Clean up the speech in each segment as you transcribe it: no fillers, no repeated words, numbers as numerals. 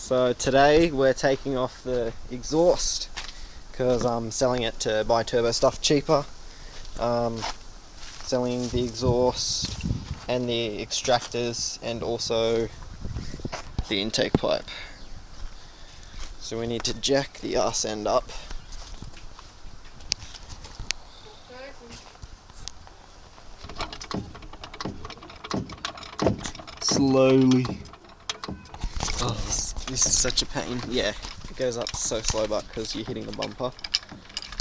So today we're taking off the exhaust because I'm selling it to buy turbo stuff cheaper. Selling the exhaust and the extractors and also the intake pipe. So we need to jack the arse end up. Slowly. Oh, this is such a pain. Yeah, it goes up so slow, but because you're hitting the bumper.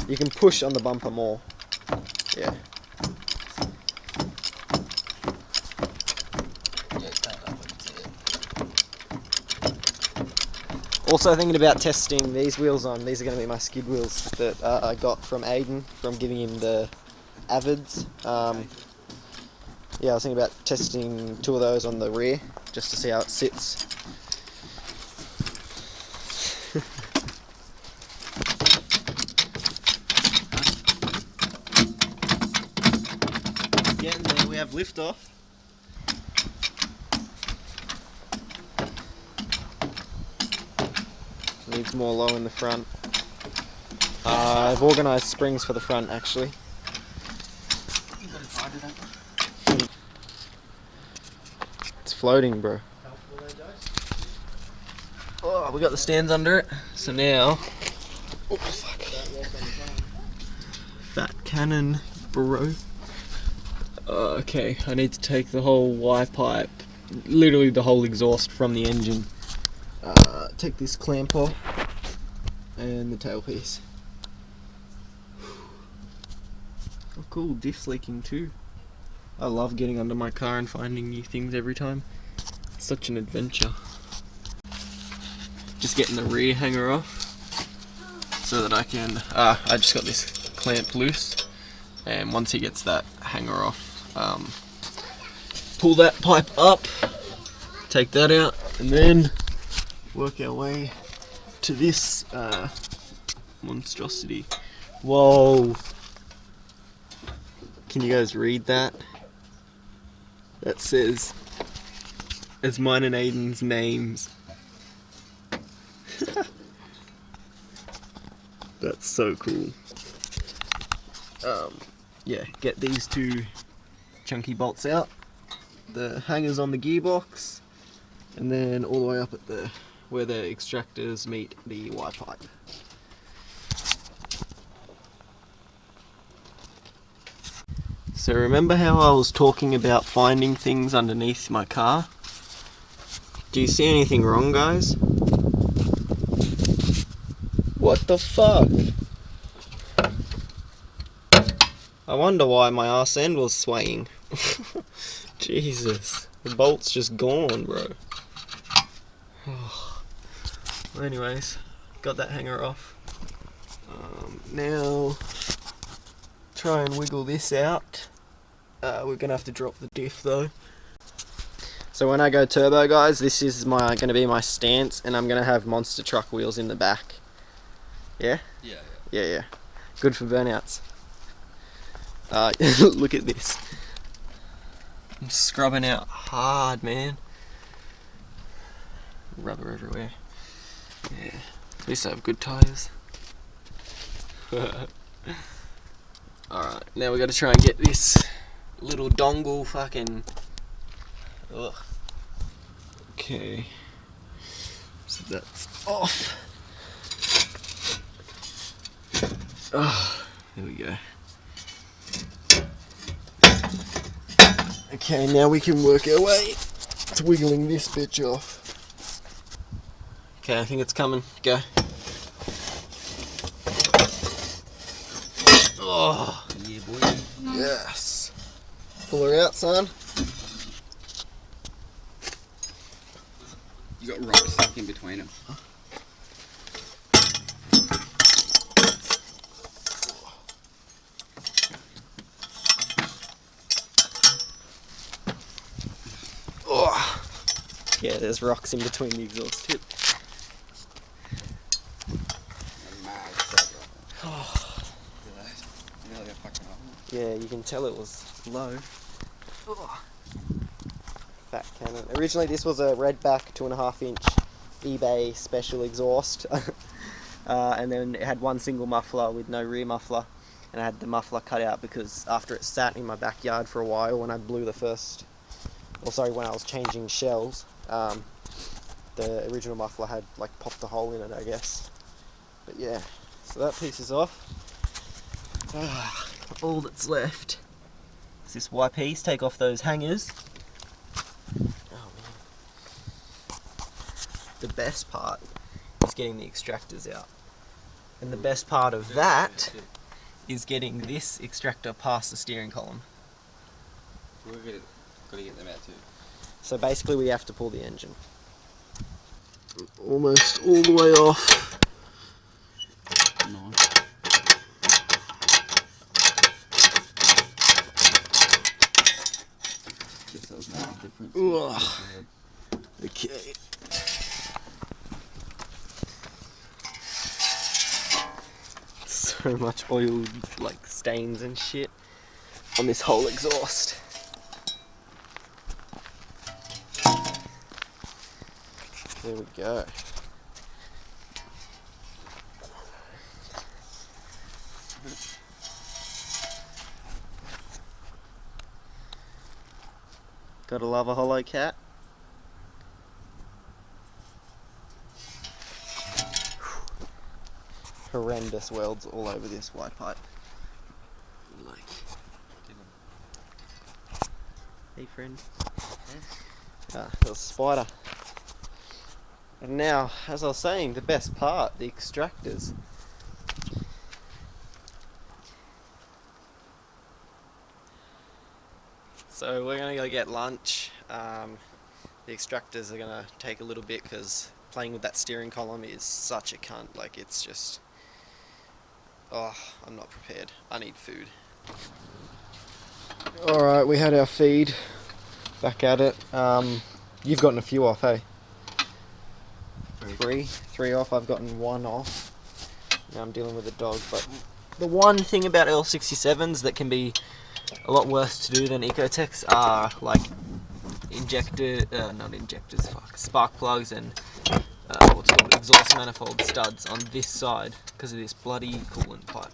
You can push on the bumper more. Yeah. Also thinking about testing these wheels on. These are going to be my skid wheels that I got from Aiden from giving him the Avids. Yeah, I was thinking about testing 2 of those on the rear just to see how it sits. Getting there, we have liftoff. Needs more low in the front. I've organised springs for the front actually. It's floating, bro. Oh, we got the stands under it. So now, oh fuck, fat cannon, bro. Okay, I need to take the whole Y pipe, literally the whole exhaust from the engine. Take this clamp off and the tailpiece. Oh cool, diff's leaking too. I love getting under my car and finding new things every time. It's such an adventure. Just getting the rear hanger off so that I can, I just got this clamp loose, and once he gets that hanger off, pull that pipe up, take that out, and then work our way to this monstrosity. Whoa! Can you guys read that? That says, it's mine and Aiden's names. That's so cool. Yeah, get these 2 chunky bolts out. The hangers on the gearbox, and then all the way up at the where the extractors meet the Y pipe. So remember how I was talking about finding things underneath my car? Do you see anything wrong, guys? What the fuck? I wonder why my arse end was swaying. Jesus, the bolt's just gone, bro. Well, anyways, got that hanger off. Now, try and wiggle this out. We're gonna have to drop the diff though. So when I go turbo, guys, this is gonna be my stance, and I'm gonna have monster truck wheels in the back. Yeah? Yeah. Good for burnouts. Look at this. I'm scrubbing out hard, man. Rubber everywhere. Yeah. At least I have good tyres. Alright, now we gotta try and get this little dongle fucking... Ugh. Okay. So that's off. Oh, there we go. Okay, now we can work our way to wiggling this bitch off. Okay, I think it's coming. Go. Oh, yeah, boy. Yes. Pull her out, son. You got rocks stuck in between them. Oh. Yeah, there's rocks in between the exhaust tip. Yeah, you can tell it was low. Fat cannon. Originally this was a redback 2.5 inch eBay special exhaust. And then it had one single muffler with no rear muffler, and I had the muffler cut out because after it sat in my backyard for a while when I blew the first, when I was changing shells, the original muffler had like popped a hole in it, I guess. But yeah, so that piece is off. All that's left is this Y piece. Take off those hangers. Oh man. The best part is getting the extractors out. And the best part of that is getting this extractor past the steering column. We're gotta get them out too. So basically we have to pull the engine. Almost all the way off. Nice. Guess that was making a difference. Okay. So much oil, like stains and shit on this whole exhaust. There we go. Gotta love a hollow cat. Horrendous welds all over this white pipe. Like, hey friend. Ah, there's a spider. And now, as I was saying, the best part, the extractors. So we're gonna go get lunch. The extractors are gonna take a little bit because playing with that steering column is such a cunt. Like, it's just, oh, I'm not prepared. I need food. Alright, we had our feed. Back at it. You've gotten a few off, hey? Three off. I've gotten one off. Now I'm dealing with a dog. But the one thing about L67s that can be a lot worse to do than Ecotechs are like spark plugs and what's it called, exhaust manifold studs on this side because of this bloody coolant pipe.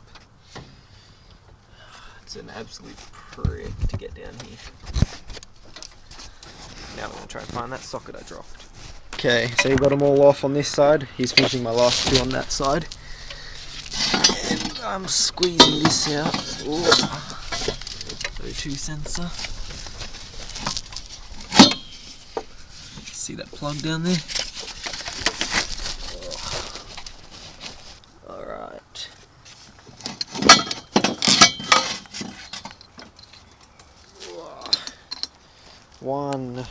It's an absolute prick to get down here. Now we're going to try and find that socket I dropped. Okay, so you've got them all off on this side. He's finishing my last two on that side. And I'm squeezing this out. O2 sensor. See that plug down there? Alright. One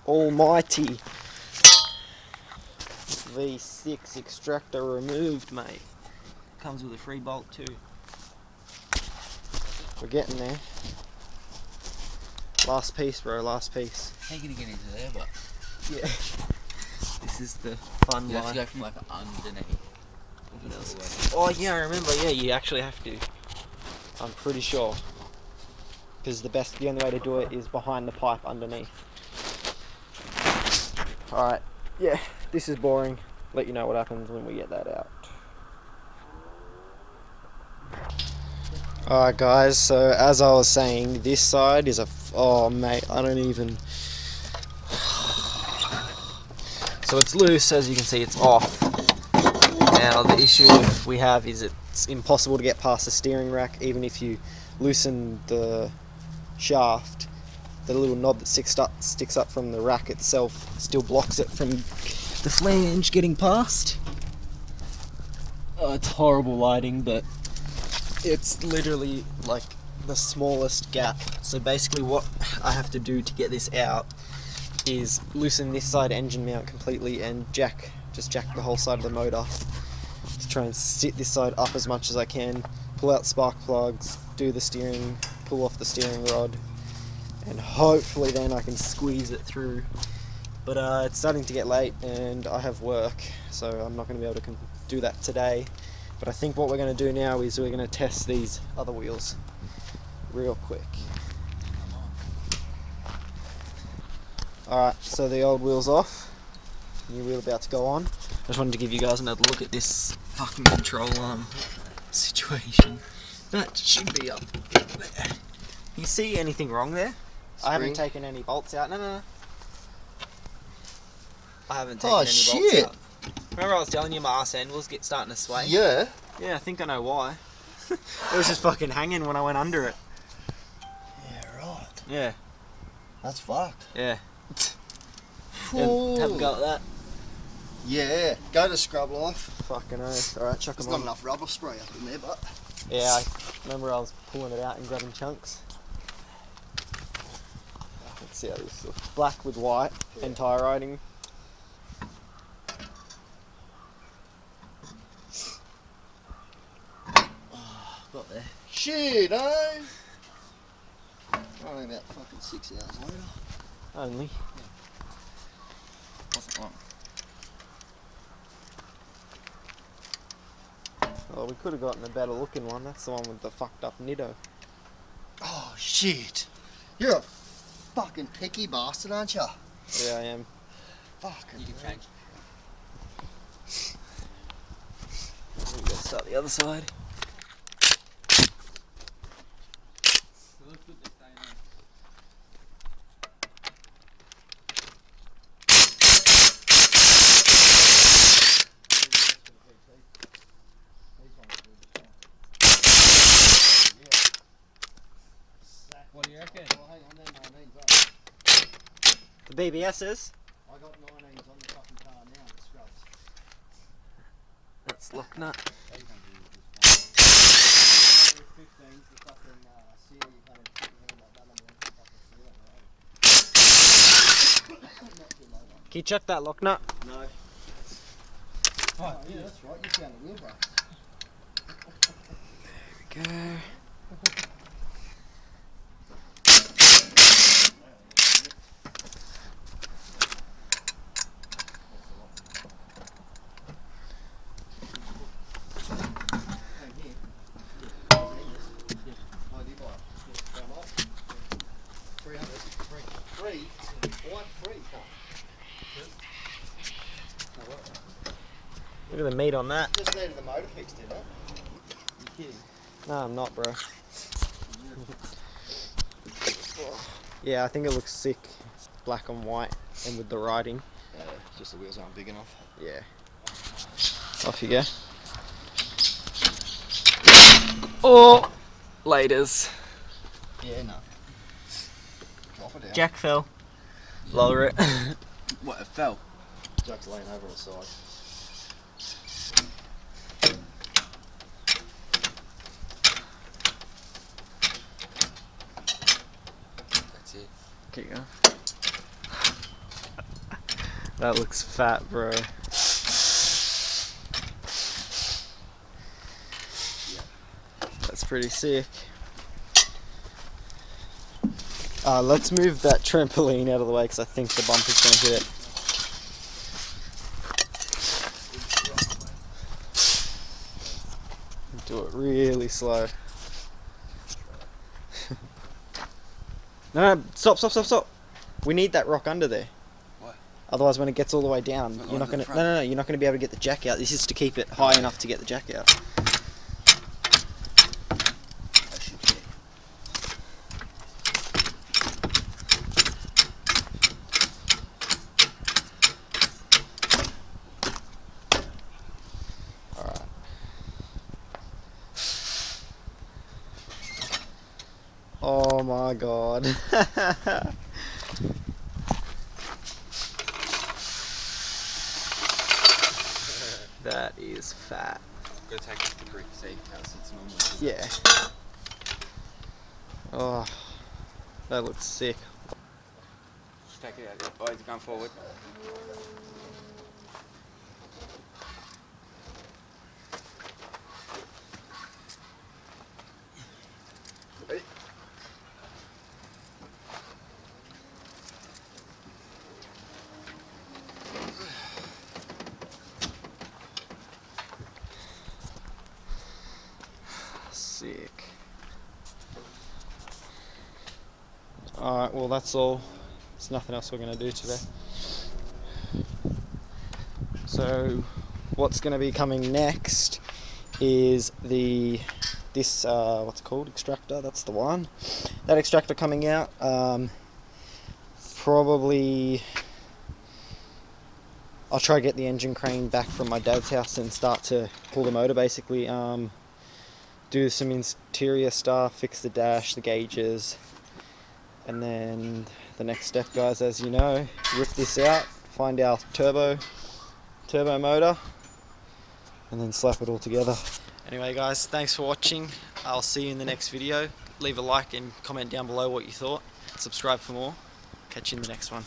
almighty V6 extractor removed, mate. Comes with a free bolt too. We're getting there. Last piece, bro, last piece. How are you gonna get into there, but? Yeah. This is the fun You have line. to go from like underneath. Oh yeah, I remember, yeah, you actually have to. I'm pretty sure. Because the only way to do it is behind the pipe underneath. Alright, yeah, this is boring. Let you know what happens when we get that out. Alright guys, so as I was saying, this side is oh mate, I don't even... So it's loose, as you can see it's off. Now the issue we have is it's impossible to get past the steering rack, even if you loosen the shaft. The little knob that sticks up from the rack itself still blocks it from the flange getting past. Oh, it's horrible lighting, but it's literally like the smallest gap. So basically what I have to do to get this out is loosen this side engine mount completely and just jack the whole side of the motor to try and sit this side up as much as I can, pull out spark plugs, do the steering, pull off the steering rod, and hopefully then I can squeeze it through. But it's starting to get late and I have work, so I'm not going to be able to do that today. But I think what we're going to do now is we're going to test these other wheels real quick. Alright, so the old wheel's off. new wheel about to go on. I just wanted to give you guys another look at this fucking control arm situation. That should be up there. You see anything wrong there? Spring? I haven't taken any bolts out. No. I haven't taken Oh, any shit. bolts out. Remember I was telling you my arse end was starting to sway? Yeah. Yeah, I think I know why. It was just fucking hanging when I went under it. Yeah, right. Yeah. That's fucked. Yeah. Ooh. Have a go at that. Yeah. Go to scrub life. Fucking oath. Alright, chuck There's them not on. enough rubber spray up in there, but... Yeah, I remember I was pulling it out and grabbing chunks. Let's see how this looks. Black with white and tie riding. Got there. Shit, eh? Only about fucking 6 hours later. Only. Wasn't long. Well, we could have gotten a better looking one. That's the one with the fucked up nitto. Oh, shit. You're a fucking picky bastard, aren't you? Yeah, I am. Fucking You can change. We gotta start the other side. It looks good this day now. What do you reckon? Oh, hang on, they're 19s up. The BBS's. I got 19s on the fucking car now, the scrubs. That's lock nut. 15s, the fucking seal, you can't even put your hand like that on the fucking seal. Not too low one. Can you chuck that lock nut? No. Oh, yeah, that's right, you found the wheel brakes. There we go. Look at the meat on that. Just needed the motor fixed, didn't it? You kidding? No, I'm not, bro. Yeah, I think it looks sick. Black and white and with the writing. Just the wheels aren't big enough. Yeah. Off you go. Oh! Laters. Yeah, no. Drop it down. Jack fell. Lower it. What, it fell? Jack's laying over on the side. That's it. Keep going. That looks fat, bro. That's pretty sick. Let's move that trampoline out of the way because I think the bumper's going to hit it. Do it really slow. No, stop. We need that rock under there. What? Otherwise when it gets all the way down, Not you're not on going the to... front. No, you're not going to be able to get the jack out. This is to keep it high enough to get the jack out. That should be it. Alright. Oh my god. That is fat. Gotta take off the brick, see how it sits normally. Yeah. Oh, that looks sick. Just take it out. Oh, he's going forward. Sick. Alright, well that's all. There's nothing else we're going to do today. So what's going to be coming next is this what's it called, extractor. That's the one. That extractor coming out. Probably I'll try to get the engine crane back from my dad's house and start to pull the motor, basically. Do some interior stuff, fix the dash, the gauges, and then the next step, guys, as you know, rip this out, find our turbo motor, and then slap it all together. Anyway guys, thanks for watching. I'll see you in the next video. Leave a like and comment down below what you thought. Subscribe for more. Catch you in the next one.